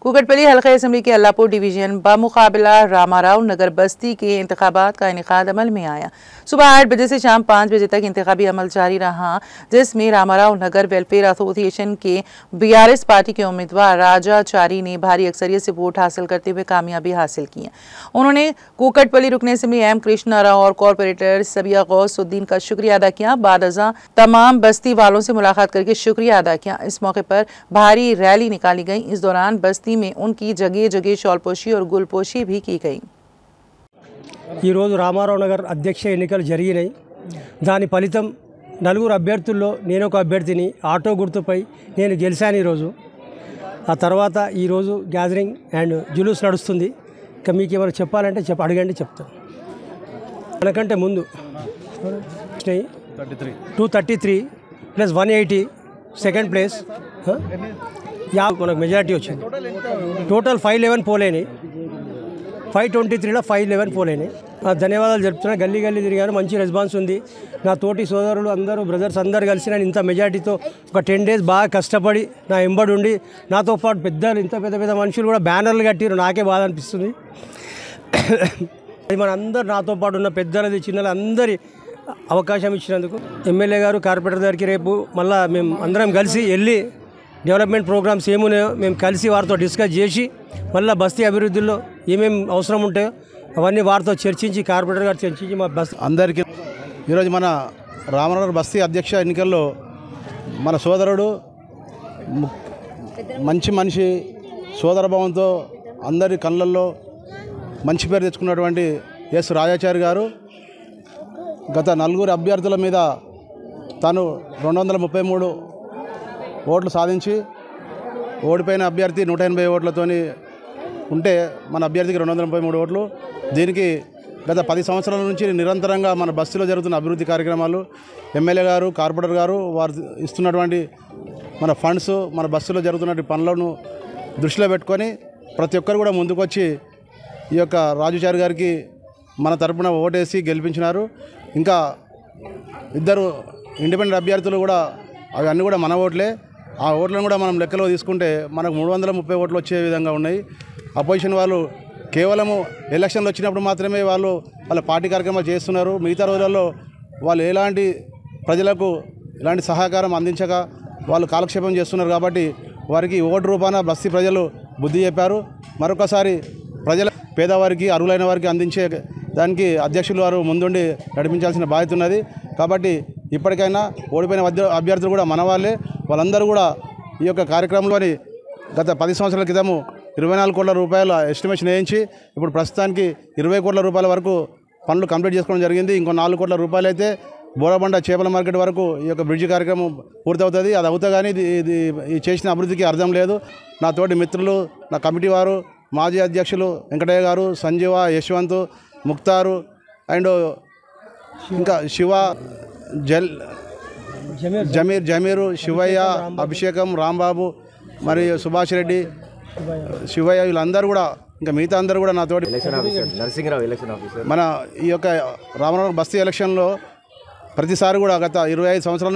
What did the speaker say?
कुकटपली हल्का असम्बली के अल्लापुर डिवीजन बमुकाबला रामाराव नगर बस्ती के इंतखाबात का इनेकाद अमल में आया। सुबह 8 बजे से शाम 5 बजे तक इंतखाबी अमल जारी रहा, जिसमें रामाराव नगर वेलफेयर एसोसिएशन के BRS पार्टी के उम्मीदवार राजाचारी ने भारी अक्सरियत से वोट हासिल करते हुए कामयाबी हासिल की। उन्होंने कुकटपली रुकन असम्बली M कृष्णा राव और कॉरपोरेटर सबिया गौसुद्दीन का शुक्रिया अदा किया। बाद अज़ां तमाम बस्ती वालों से मुलाकात करके शुक्रिया अदा किया। इस मौके पर भारी रैली निकाली गई। इस दौरान बस्ती में उनकी जगह जगह शॉलपोशी और गुलपोशी भी की गई। रामाराव नगर अध्यक्ष एन्निकలు జరిగినాయి। దాని ఫలితం నలుగురు అభ్యర్థుల్లో నేను ఒక అభ్యర్థిని ఆటో గుర్తుపై నేను గెలిచాను ఈరోజు। ఆ తర్వాత ఈరోజు గ్యాదరింగ్ అండ్ జులూస్ నడుస్తుంది। ఇక మీకు ఏమైనా చెప్పాలంటే అడగండి చెప్తాను। మనకంటే ముందు 233 ప్లస్ 180 సెకండ్ ప్లేస్ మనకు మెజారిటీ వచ్చింది। టోటల్ 511 పోలైనాయి। 523లో 511 పోలైనాయి। ధన్యవాదాలు చెప్తున్నా। గల్లీ గల్లీ తిరిగాను, మంచి రెస్పాన్స్ ఉంది। నా తోటి సోదరులు అందరూ బ్రదర్స్ అందరు కలిసి నేను ఇంత మెజారిటీతో ఒక 10 డేస్ బాగా కష్టపడి నా ఎంబడి ఉండి నాతో పాటు పెద్దలు ఇంత పెద్ద పెద్ద మనుషులు కూడా బ్యానర్లు కట్టిరు। నాకే బాధ అనిపిస్తుంది। మన అందరు నాతో పాటు ఉన్న పెద్దలది చిన్నలు అందరి అవకాశం ఇచ్చినందుకు ఎమ్మెల్యే గారు కార్పొరేటర్ గారికి రేపు మళ్ళీ మేము అందరం కలిసి వెళ్ళి డెవలప్మెంట్ ప్రోగ్రామ్స్ ఏమున్నాయో మేము కలిసి వారితో డిస్కస్ చేసి మళ్ళీ బస్తీ అభివృద్ధిలో ఏమేమి అవసరం ఉంటాయో అవన్నీ వారితో చర్చించి కార్పొరేటర్ గారు చర్చించి మా బస్తీ అందరికీ ఈరోజు మన రామనగర్ బస్తీ అధ్యక్ష ఎన్నికల్లో మన సోదరుడు మంచి మనిషి సోదరభావంతో అందరి కళ్ళల్లో మంచి పేరు తెచ్చుకున్నటువంటి ఎస్ రాజాచారి గారు గత 4 అభ్యర్థుల మీద తాను 233 ఓట్లు సాధించి ఓడిపోయిన అభ్యర్థి 180 ఓట్లతోని ఉంటే మన అభ్యర్థికి 233 ఓట్లు। దీనికి గత 10 సంవత్సరాల నుంచి నిరంతరంగా మన బస్తీలో జరుగుతున్న అభివృద్ధి కార్యక్రమాలు ఎమ్మెల్యే గారు కార్పొరేటర్ గారు వారు ఇస్తున్నటువంటి మన ఫండ్స్ మన బస్తీలో జరుగుతున్న పనులను దృష్టిలో పెట్టుకొని ప్రతి ఒక్కరు కూడా ముందుకొచ్చి ఈ యొక్క రాజాచారి గారికి మన తరపున ఓటేసి గెలిపించినారు। ఇంకా 2 ఇండిపెండెంట్ అభ్యర్థులు కూడా అవన్నీ కూడా మన ఓట్లే। ఆ ఓట్లను కూడా మనం లెక్కలో తీసుకుంటే మనకు 330 ఓట్లు వచ్చే విధంగా ఉన్నాయి। అపోజిషన్ వాళ్ళు కేవలము ఎలక్షన్లు వచ్చినప్పుడు మాత్రమే వాళ్ళ పార్టీ కార్యక్రమాలు చేస్తున్నారు। మిగతా రోజులలో వాళ్ళు ఎలాంటి ప్రజలకు ఎలాంటి సహకారం అందించక వాళ్ళు కాలక్షేపం చేస్తున్నారు। కాబట్టి వారికి ఓటు రూపాన బస్తీ ప్రజలు బుద్ధి చెప్పారు। మరొకసారి ప్రజల పేదవారికి అర్హులైన వారికి అందించే దానికి అధ్యక్షులు వారు ముందుండి నడిపించాల్సిన బాధ్యత ఉన్నది। కాబట్టి ఇప్పటికైనా ఓడిపోయిన అభ్యర్థులు కూడా మన వాళ్ళే। వాళ్ళందరూ కూడా ఈ యొక్క కార్యక్రమంలోని గత 10 సంవత్సరాల క్రితము 24 కోట్ల రూపాయల ఎస్టిమేషన్ వేయించి ఇప్పుడు ప్రస్తుతానికి 20 కోట్ల రూపాయల వరకు పనులు కంప్లీట్ చేసుకోవడం జరిగింది। ఇంకో 4 కోట్ల రూపాయలు అయితే బోరబండ చేపల మార్కెట్ వరకు ఈ యొక్క బ్రిడ్జి కార్యక్రమం పూర్తవుతుంది। అది అవుతా కానీ ఈ చేసిన అభివృద్ధికి అర్థం లేదు। నా తోటి మిత్రులు, నా కమిటీ వారు, మాజీ అధ్యక్షులు వెంకటయ్య గారు, సంజీవ, యశ్వంత్, ముక్తారు అండ్ ఇంకా శివ, జమీరు, శివయ్య, అభిషేకం, రాంబాబు మరియు సుభాష్ రెడ్డి, శివయ్య వీళ్ళందరూ కూడా ఇంకా మిగతా అందరూ కూడా నాతోటి మన ఈ యొక్క రామనగర్ బస్తీ ఎలక్షన్లో ప్రతిసారి కూడా గత 25 సంవత్సరాల